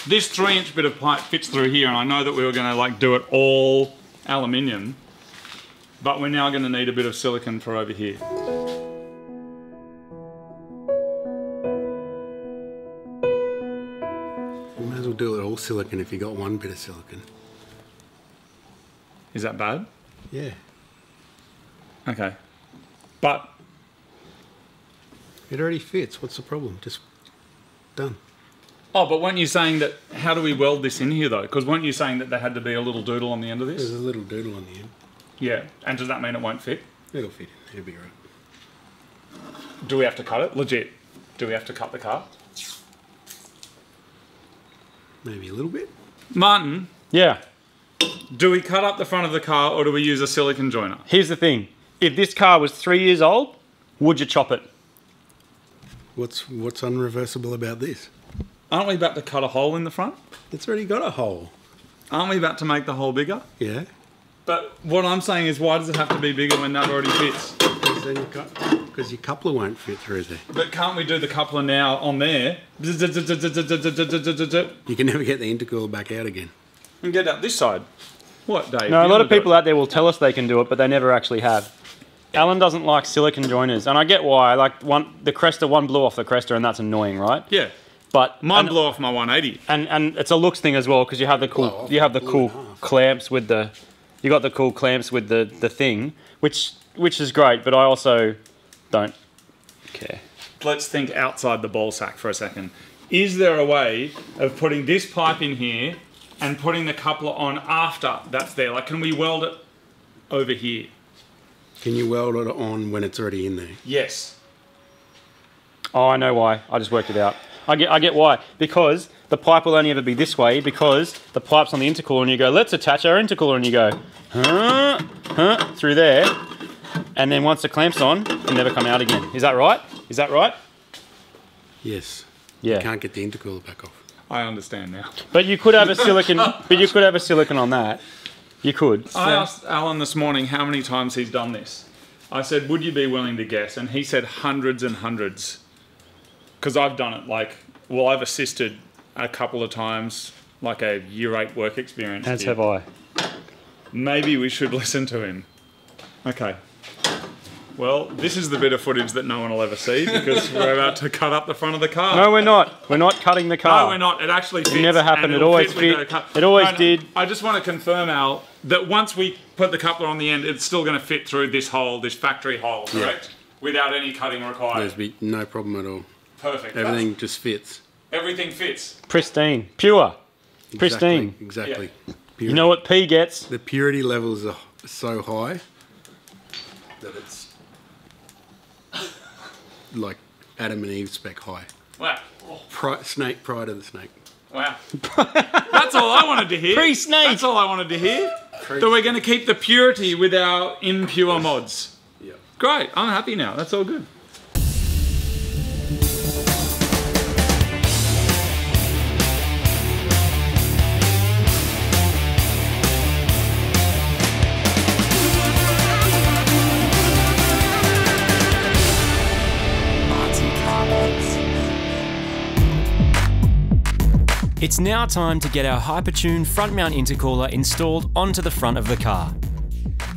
this 3-inch bit of pipe fits through here, and I know that we were going to like do it all aluminium, but we're now going to need a bit of silicone for over here. You might as well do it all silicone if you got one bit of silicone. Is that bad? Yeah. Okay. But it already fits. What's the problem? Just done. Oh, but weren't you saying that, how do we weld this in here though? Because weren't you saying that there had to be a little doodle on the end of this? There's a little doodle on the end. Yeah, and does that mean it won't fit? It'll fit in, it'll be right. Do we have to cut it? Legit. Do we have to cut the car? Maybe a little bit. Martin? Yeah. Do we cut up the front of the car or do we use a silicone joiner? Here's the thing. If this car was 3 years old, would you chop it? What's unreversible about this? Aren't we about to cut a hole in the front? It's already got a hole. Aren't we about to make the hole bigger? Yeah. But what I'm saying is, why does it have to be bigger when that already fits? Because your coupler won't fit through there. But can't we do the coupler now on there? You can never get the intercooler back out again. And get out this side. What, Dave? No, a lot of people out there will tell us they can do it, but they never actually have. Alan doesn't like silicone joiners, and I get why. Like the Cresta, one blew off the Cresta, and that's annoying, right? Yeah. But mine blew off my 180. And it's a looks thing as well, because you have the cool clamps with the the thing, which is great, but I also don't care. Let's think outside the ball sack for a second. Is there a way of putting this pipe in here and putting the coupler on after that's there? Like, can we weld it over here? Can you weld it on when it's already in there? Yes. Oh, I know why. I just worked it out. I get why. Because the pipe will only ever be this way, because the pipe's on the intercooler and you go, let's attach our intercooler, and you go, through there. And then once the clamp's on, it'll never come out again. Is that right? Is that right? Yes. Yeah. You can't get the intercooler back off. I understand now. But you could have a silicone, on that. You could. I asked Alan this morning how many times he's done this. I said, would you be willing to guess? And he said hundreds and hundreds. Because I've done it I've assisted a couple of times, like a year 8 work experience. As have I. Maybe we should listen to him. Okay. Well, this is the bit of footage that no one will ever see, because we're about to cut up the front of the car. No, we're not. We're not cutting the car. No, we're not. It actually fits. It never happened. It always fit. It always did. I just want to confirm, Al, that once we put the coupler on the end, it's still going to fit through this hole, this factory hole, correct? Yeah. Without any cutting required. There's be no problem at all. Perfect. Everything just fits. Everything fits. Pristine. Pure. Exactly, pristine. Exactly. Yeah. You know what P gets? The purity levels are so high that it's like Adam and Eve spec high. Wow. Snake prior to the snake. Wow. That's all I wanted to hear. Pre-snake. That's all I wanted to hear. So we're going to keep the purity with our impure mods. Yeah. Great. I'm happy now. That's all good. It's now time to get our Hypertune front mount intercooler installed onto the front of the car.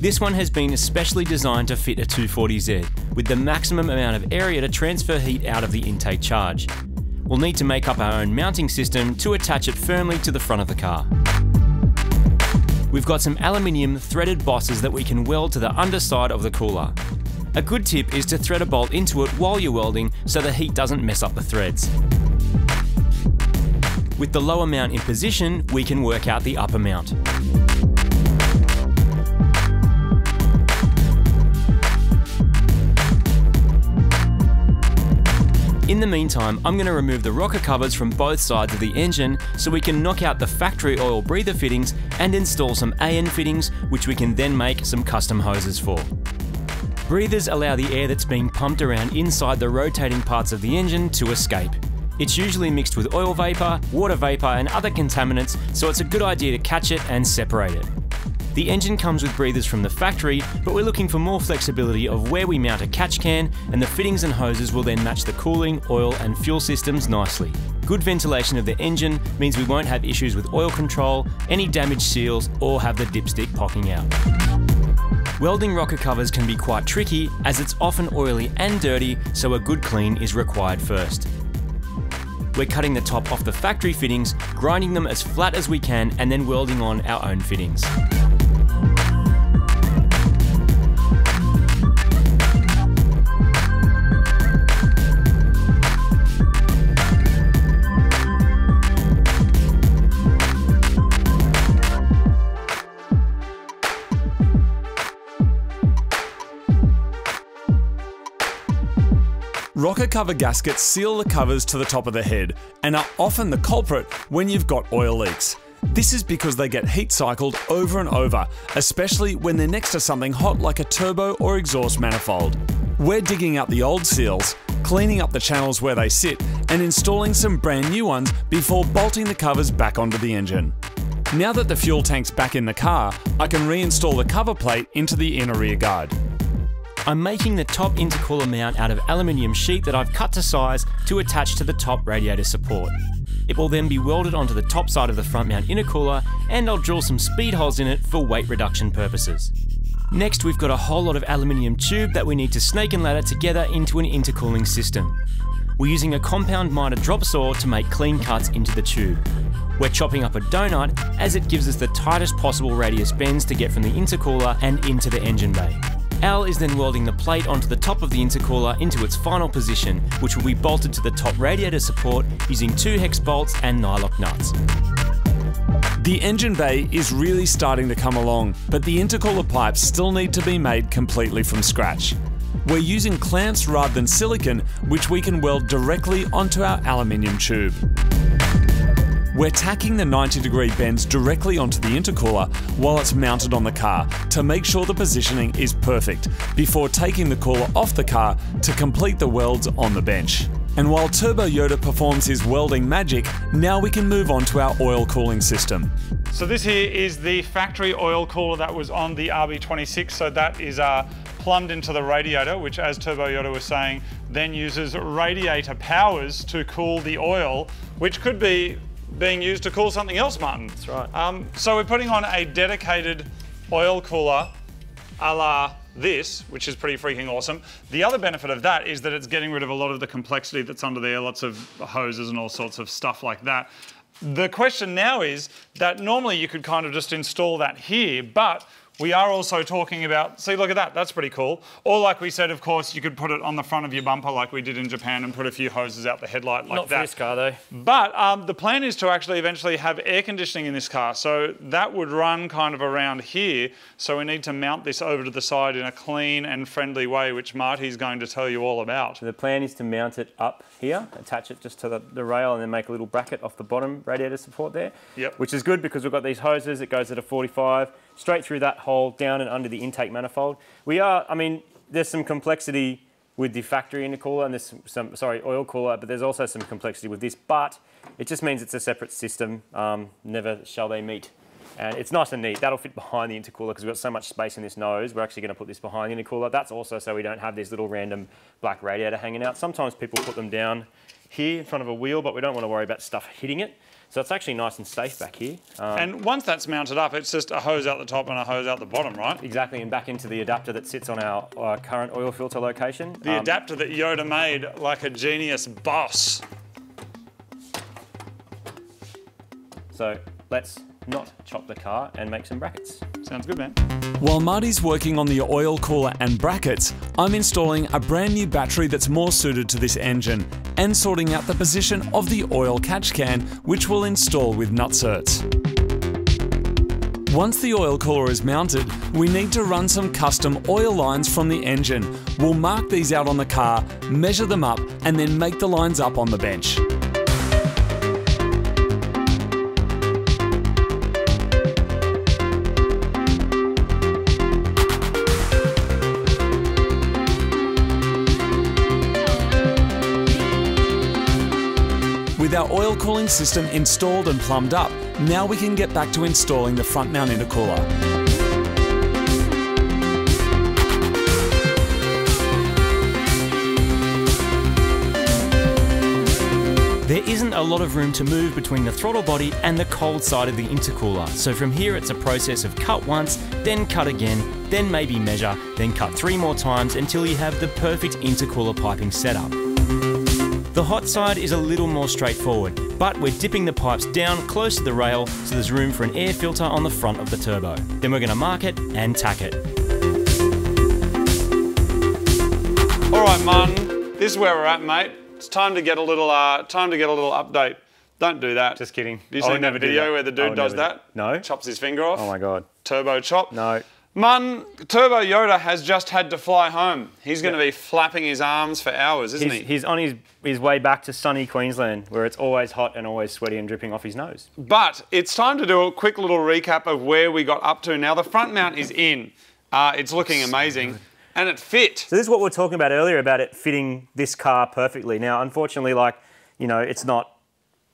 This one has been especially designed to fit a 240Z, with the maximum amount of area to transfer heat out of the intake charge. We'll need to make up our own mounting system to attach it firmly to the front of the car. We've got some aluminium threaded bosses that we can weld to the underside of the cooler. A good tip is to thread a bolt into it while you're welding so the heat doesn't mess up the threads. With the lower mount in position, we can work out the upper mount. In the meantime, I'm going to remove the rocker covers from both sides of the engine so we can knock out the factory oil breather fittings and install some AN fittings, which we can then make some custom hoses for. Breathers allow the air that's being pumped around inside the rotating parts of the engine to escape. It's usually mixed with oil vapour, water vapour and other contaminants, so it's a good idea to catch it and separate it. The engine comes with breathers from the factory, but we're looking for more flexibility of where we mount a catch can, and the fittings and hoses will then match the cooling, oil and fuel systems nicely. Good ventilation of the engine means we won't have issues with oil control, any damaged seals, or have the dipstick popping out. Welding rocker covers can be quite tricky as it's often oily and dirty, so a good clean is required first. We're cutting the top off the factory fittings, grinding them as flat as we can, and then welding on our own fittings. Rocker cover gaskets seal the covers to the top of the head and are often the culprit when you've got oil leaks. This is because they get heat cycled over and over, especially when they're next to something hot like a turbo or exhaust manifold. We're digging out the old seals, cleaning up the channels where they sit, and installing some brand new ones before bolting the covers back onto the engine. Now that the fuel tank's back in the car, I can reinstall the cover plate into the inner rear guard. I'm making the top intercooler mount out of aluminium sheet that I've cut to size to attach to the top radiator support. It will then be welded onto the top side of the front mount intercooler, and I'll drill some speed holes in it for weight reduction purposes. Next, we've got a whole lot of aluminium tube that we need to snake and ladder together into an intercooling system. We're using a compound miter drop saw to make clean cuts into the tube. We're chopping up a donut as it gives us the tightest possible radius bends to get from the intercooler and into the engine bay. Al is then welding the plate onto the top of the intercooler into its final position, which will be bolted to the top radiator support using 2 hex bolts and nylock nuts. The engine bay is really starting to come along, but the intercooler pipes still need to be made completely from scratch. We're using clamps rather than silicon, which we can weld directly onto our aluminium tube. We're tacking the 90-degree bends directly onto the intercooler while it's mounted on the car to make sure the positioning is perfect before taking the cooler off the car to complete the welds on the bench. And while Turbo Yoda performs his welding magic, now we can move on to our oil cooling system. So this here is the factory oil cooler that was on the RB26, so that is plumbed into the radiator, which, as Turbo Yoda was saying, then uses radiator powers to cool the oil, which could be being used to cool something else, Martin. That's right. So we're putting on a dedicated oil cooler a la this, which is pretty freaking awesome. The other benefit of that is that it's getting rid of a lot of the complexity that's under there, lots of hoses and all sorts of stuff like that. The question now is that normally you could kind of just install that here, but we are also talking about, see, look at that, that's pretty cool. Or like we said, of course, you could put it on the front of your bumper like we did in Japan and put a few hoses out the headlight like Not that. for this car though. But the plan is to actually eventually have air conditioning in this car. So that would run kind of around here. So we need to mount this over to the side in a clean and friendly way, which Marty's going to tell you all about. So the plan is to mount it up here, attach it just to the rail, and then make a little bracket off the bottom radiator support there. Yep. Which is good because we've got these hoses, it goes at a 45, straight through that hole, down and under the intake manifold. There's some complexity with the factory intercooler and there's some oil cooler, but there's also some complexity with this, but it just means it's a separate system, never shall they meet. And it's nice and neat. That'll fit behind the intercooler because we've got so much space in this nose. We're actually going to put this behind the intercooler. That's also so we don't have this little random black radiator hanging out. Sometimes people put them down here in front of a wheel, but we don't want to worry about stuff hitting it. So it's actually nice and safe back here. And once that's mounted up, it's just a hose out the top and a hose out the bottom, right? Exactly, and back into the adapter that sits on our current oil filter location. The adapter that Yoda made like a genius boss. So let's not chop the car and make some brackets. Sounds good, man. While Marty's working on the oil cooler and brackets, I'm installing a brand new battery that's more suited to this engine and sorting out the position of the oil catch can, which we'll install with nutserts. Once the oil cooler is mounted, we need to run some custom oil lines from the engine. We'll mark these out on the car, measure them up, and then make the lines up on the bench. With our oil cooling system installed and plumbed up, now we can get back to installing the front mount intercooler. There isn't a lot of room to move between the throttle body and the cold side of the intercooler, so from here it's a process of cut once, then cut again, then maybe measure, then cut 3 more times until you have the perfect intercooler piping setup. The hot side is a little more straightforward, but we're dipping the pipes down close to the rail so there's room for an air filter on the front of the turbo. Then we're going to mark it and tack it. All right, Martin, this is where we're at, mate. It's time to get a little update. Don't do that. Just kidding. Have you seen that video where the dude does that? No. Chops his finger off? Oh my God. Turbo chop? No. Martin, Turbo Yoda has just had to fly home. He's going to be flapping his arms for hours, isn't he? He's on his way back to sunny Queensland, where it's always hot and always sweaty and dripping off his nose. But it's time to do a quick little recap of where we got up to. Now, the front mount is in. It's looking amazing. And it fit. So this is what we were talking about earlier, about it fitting this car perfectly. Now, unfortunately, it's not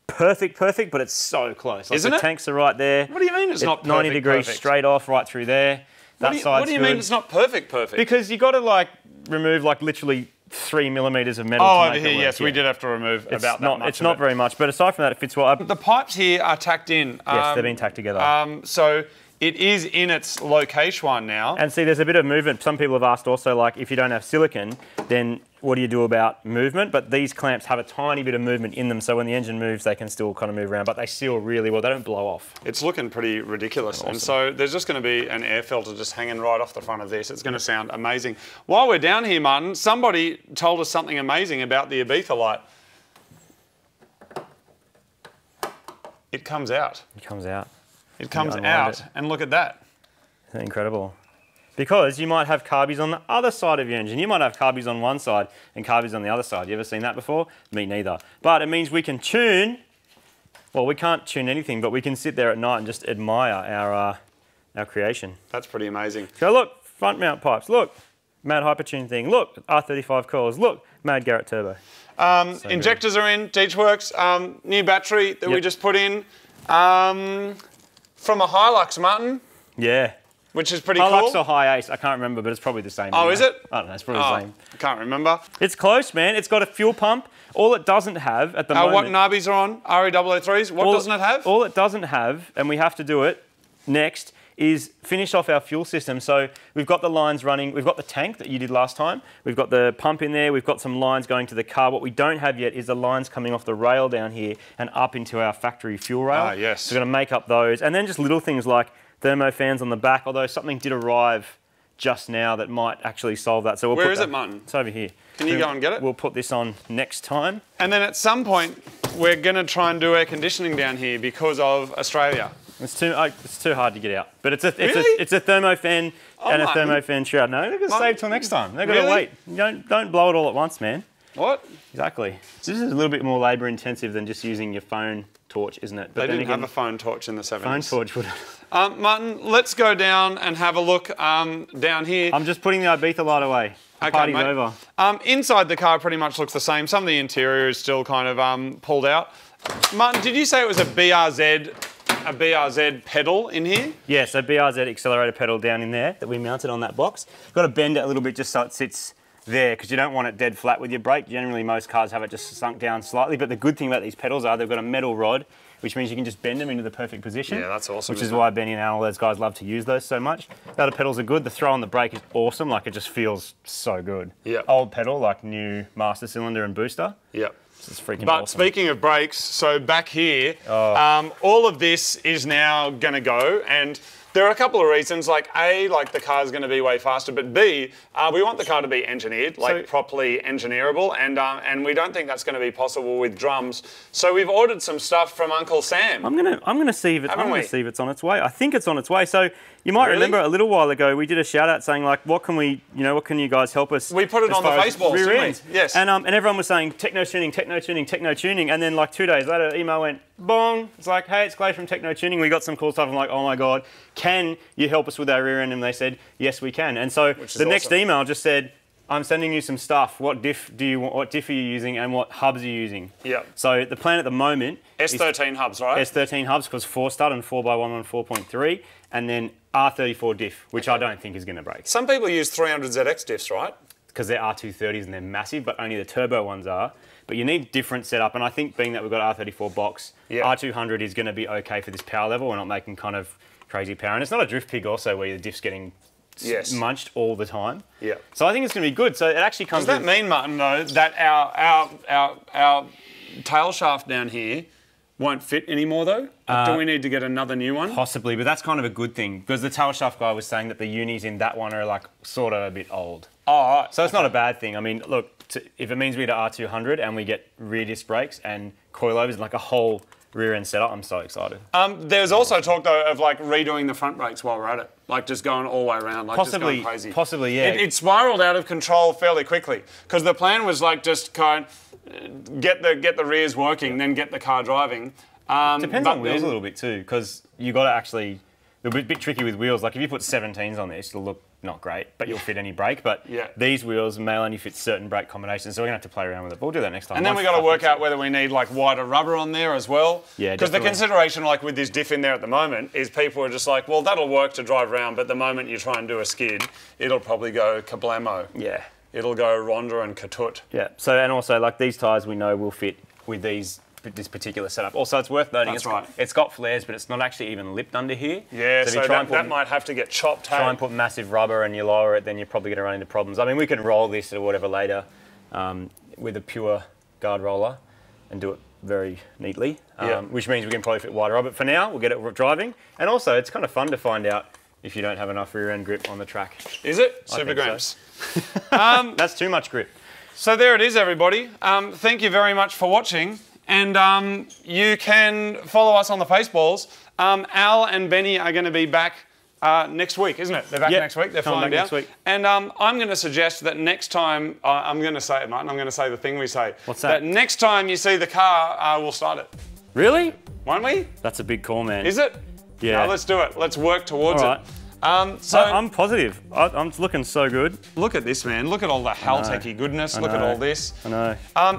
perfect, but it's so close. Like, Isn't it? The tanks are right there. What do you mean it's not perfect? 90 degrees straight off right through there. What do you mean it's not perfect? Because you got to remove literally 3 millimeters of metal. Oh, to over make here, it work. yes, we did have to remove about that much. It's not very much, but aside from that, it fits well. The pipes here are tacked in. Yes, they've been tacked together. So it is in its location now. And see, there's a bit of movement. Some people have asked also, if you don't have silicon, then what do you do about movement? But these clamps have a tiny bit of movement in them, so when the engine moves, they can still kind of move around, but they seal really well. They don't blow off. It's looking pretty ridiculous. Awesome. And so there's just going to be an air filter just hanging right off the front of this. It's going to sound amazing. While we're down here, Martin, somebody told us something amazing about the Ibiza light. It comes out. It comes out. It comes out, and look at that. Isn't that incredible? Because you might have carbies on the other side of your engine. You might have carbies on one side and carbies on the other side. You ever seen that before? Me neither. But it means we can tune. Well, we can't tune anything, but we can sit there at night and just admire our creation. That's pretty amazing. So look, front mount pipes. Look, Mad Hypertune thing. Look, R35 coils. Look, Mad Garrett turbo. Injectors are in. Deech Works. New battery that we just put in. From a Hilux, Martin. Yeah. Which is pretty cool. Hilux or High Ace, I can't remember, but it's probably the same. Oh, is it? I don't know, it's probably the same. I can't remember. It's close, man. It's got a fuel pump. All it doesn't have at the moment... What nabbies are on? RE003s? What doesn't it have? All it doesn't have, and we have to do it next, is finish off our fuel system. So we've got the lines running. We've got the tank that you did last time. We've got the pump in there. We've got some lines going to the car. What we don't have yet is the lines coming off the rail down here and up into our factory fuel rail. Ah, yes. So we're going to make up those. And then just little things like thermo fans on the back, although something did arrive just now that might actually solve that. So we'll Where is it, Martin? It's over here. Can you go and get it? We'll put this on next time. And then at some point, we're going to try and do air conditioning down here because of Australia. It's too hard to get out. But it's a thermo fan and a Martin. thermo fan shroud. No, they're going to save till next time. They've got to wait. Don't blow it all at once, man. What? Exactly. This is a little bit more labour intensive than just using your phone torch, isn't it? But they didn't have a phone torch in the 70s. Phone torch would. Martin, let's go down and have a look down here. I'm just putting the Ibiza light away. The party's over. Inside the car pretty much looks the same. Some of the interior is still kind of pulled out. Martin, did you say it was a BRZ pedal in here? Yes, a BRZ accelerator pedal down in there that we mounted on that box. Got to bend it a little bit just so it sits there because you don't want it dead flat with your brake. Generally, most cars have it just sunk down slightly, but the good thing about these pedals are they've got a metal rod, which means you can just bend them into the perfect position. Yeah, that's awesome. Which is why Benny and all those guys love to use those so much. The other pedals are good. The throw on the brake is awesome. Like, it just feels so good. Yeah. Old pedal, like new master cylinder and booster. Yeah. It's freaking But awesome. speaking of brakes, so back here, all of this is now going to go, and there are a couple of reasons. Like A, the car is going to be way faster, but B, we want the car to be engineered, properly engineerable, and we don't think that's going to be possible with drums. So we've ordered some stuff from Uncle Sam. I'm gonna see if it's on its way. I think it's on its way. So you might remember a little while ago we did a shout out saying what can you guys help us? We put it on the Faceballs, didn't we? Yes. And everyone was saying techno tuning, and then 2 days later, email went bong. It's like, hey, it's Clay from Techno Tuning. We got some cool stuff. I'm like, oh my god, can you help us with our rear end? And they said, yes, we can. And so the next email just said, I'm sending you some stuff. What diff do you want? What diff are you using, and what hubs are you using? Yeah. So the plan at the moment S13 hubs, right? S13 hubs because 4-stud and 4x1 on 4.3, and then R34 diff, which I don't think is going to break. Some people use 300ZX diffs, right? Because they're R230s and they're massive, but only the turbo ones are. but you need different setup. And I think being that we've got R34 box, Yeah. R200 is going to be okay for this power level. We're not making kind of crazy power. And it's not a drift pig also where the diff's getting munched all the time. Yeah. So I think it's going to be good. So it actually comes Does that mean, Martin, though, that our tail shaft down here won't fit anymore, though? Do we need to get another new one? Possibly, but that's kind of a good thing because the tail shaft guy was saying that the unis in that one are like sort of a bit old. Oh, all right. So it's not a bad thing. I mean, look, if it means we get an R200 and we get rear disc brakes and coilovers and like a whole rear end setup, I'm so excited. There's also talk, though, of like redoing the front brakes while we're at it. Like just going all the way around, like just going crazy. Possibly, yeah. It spiraled out of control fairly quickly because the plan was like just kind of get the rears working, then get the car driving. Depends on wheels a little bit too, because you got to actually. It'll be a bit tricky with wheels. Like if you put 17s on this, it'll look not great, but you'll fit any brake. But these wheels may only fit certain brake combinations, so we're gonna have to play around with it. But we'll do that next time. And then we got to work out whether we need like wider rubber on there as well. Yeah, because the consideration, like with this diff in there at the moment, is people are just like, well, that'll work to drive around, but the moment you try and do a skid, it'll probably go kablamo. Yeah. It'll go Ronda and Katut. Yeah. So and also like these tyres, we know will fit with this particular setup. Also, it's worth noting it's got flares, but it's not actually even lipped under here. Yeah, so that might have to get chopped. Try and put massive rubber and you lower it, then you're probably going to run into problems. I mean, we can roll this or whatever later with a pure guard roller and do it very neatly, which means we can probably fit wider rubber. But for now, we'll get it driving. And also, it's kind of fun to find out if you don't have enough rear end grip on the track. Is it? Super Gramps. So. That's too much grip. So there it is, everybody. Thank you very much for watching. And you can follow us on the Faceballs. Al and Benny are going to be back next week, isn't it? They're back next week. They're flying down. Next week. And I'm going to suggest that next time, I'm going to say it, Martin, I'm going to say the thing we say. What's that? That next time you see the car, we'll start it. Really? Won't we? That's a big call, man. Is it? Yeah. No, let's do it. Let's work towards it. So I'm positive. I'm looking so good. Look at this, man. Look at all the Haltech-y goodness. Look at all this. I know.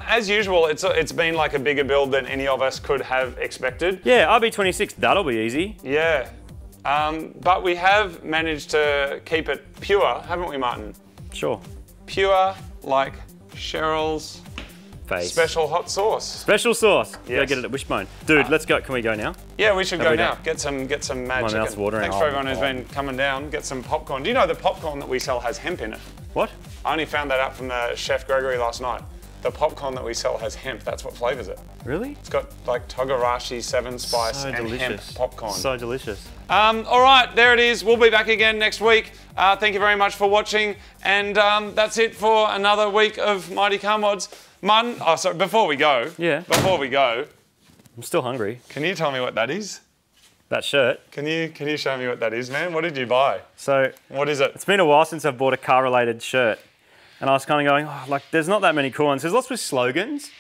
As usual, it's been like a bigger build than any of us could have expected. Yeah, RB26, that'll be easy. Yeah. But we have managed to keep it pure, haven't we, Martin? Sure. Pure, like Cheryl's Face. special hot sauce. Special sauce. Yes. Go get it at Wishbone. Dude, let's go. Can we go now? Yeah, we should go we now. done? Get some mad My chicken. mouth's watering. Thanks for everyone who's been coming down. Get some popcorn. Do you know the popcorn that we sell has hemp in it? What? I only found that out from the chef Gregory last night. The popcorn that we sell has hemp. That's what flavours it. Really? It's got like Togarashi 7 Spice So and delicious. hemp popcorn. So delicious. All right, there it is. We'll be back again next week. Thank you very much for watching. And that's it for another week of Mighty Car Mods. Martin, sorry, before we go. Yeah. Before we go, I'm still hungry. can you tell me what that is? That shirt. Can you show me what that is, man? What did you buy? So What is it? it's been a while since I've bought a car-related shirt. And I was kind of going, oh, like, there's not that many cool ones. There's lots with slogans.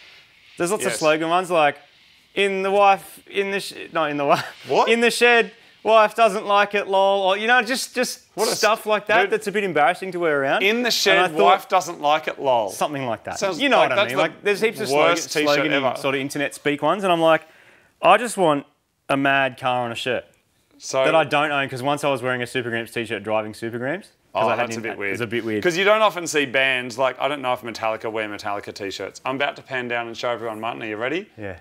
There's lots of slogan ones like, in the shed, wife doesn't like it, lol. Or, you know, just stuff like that that's a bit embarrassing to wear around. In the shed, wife doesn't like it, lol. Something like that. Sounds you know like what I that's mean? the Like, there's heaps of worst t-shirt slogan ever. sort of internet speak ones. And I'm like, I just want a mad car on a shirt So that I don't own because once I was wearing a Super Gramps t-shirt driving Super Gramps. that's a bit weird. It's a bit weird. Because you don't often see bands, like, I don't know if Metallica wear Metallica t-shirts. I'm about to pan down and show everyone, Martin. Are you ready? Yeah.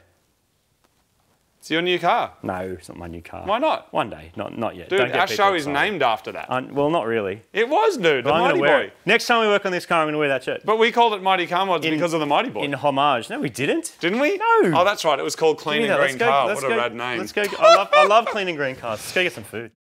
It's your new car. No, it's not my new car. Why not? One day. Not yet. Dude, Don't get our people show is excited. named after that. Well, not really. It was, dude. The But I'm Mighty going to wear Boy. it. Next time we work on this car, I'm going to wear that shirt. But we called it Mighty Car Mods because of the Mighty Boy. In homage. No, we didn't. Didn't we? No. Oh, that's right. It was called Clean and Green Car. What a rad name. Let's go. I love clean and green cars. Let's go get some food.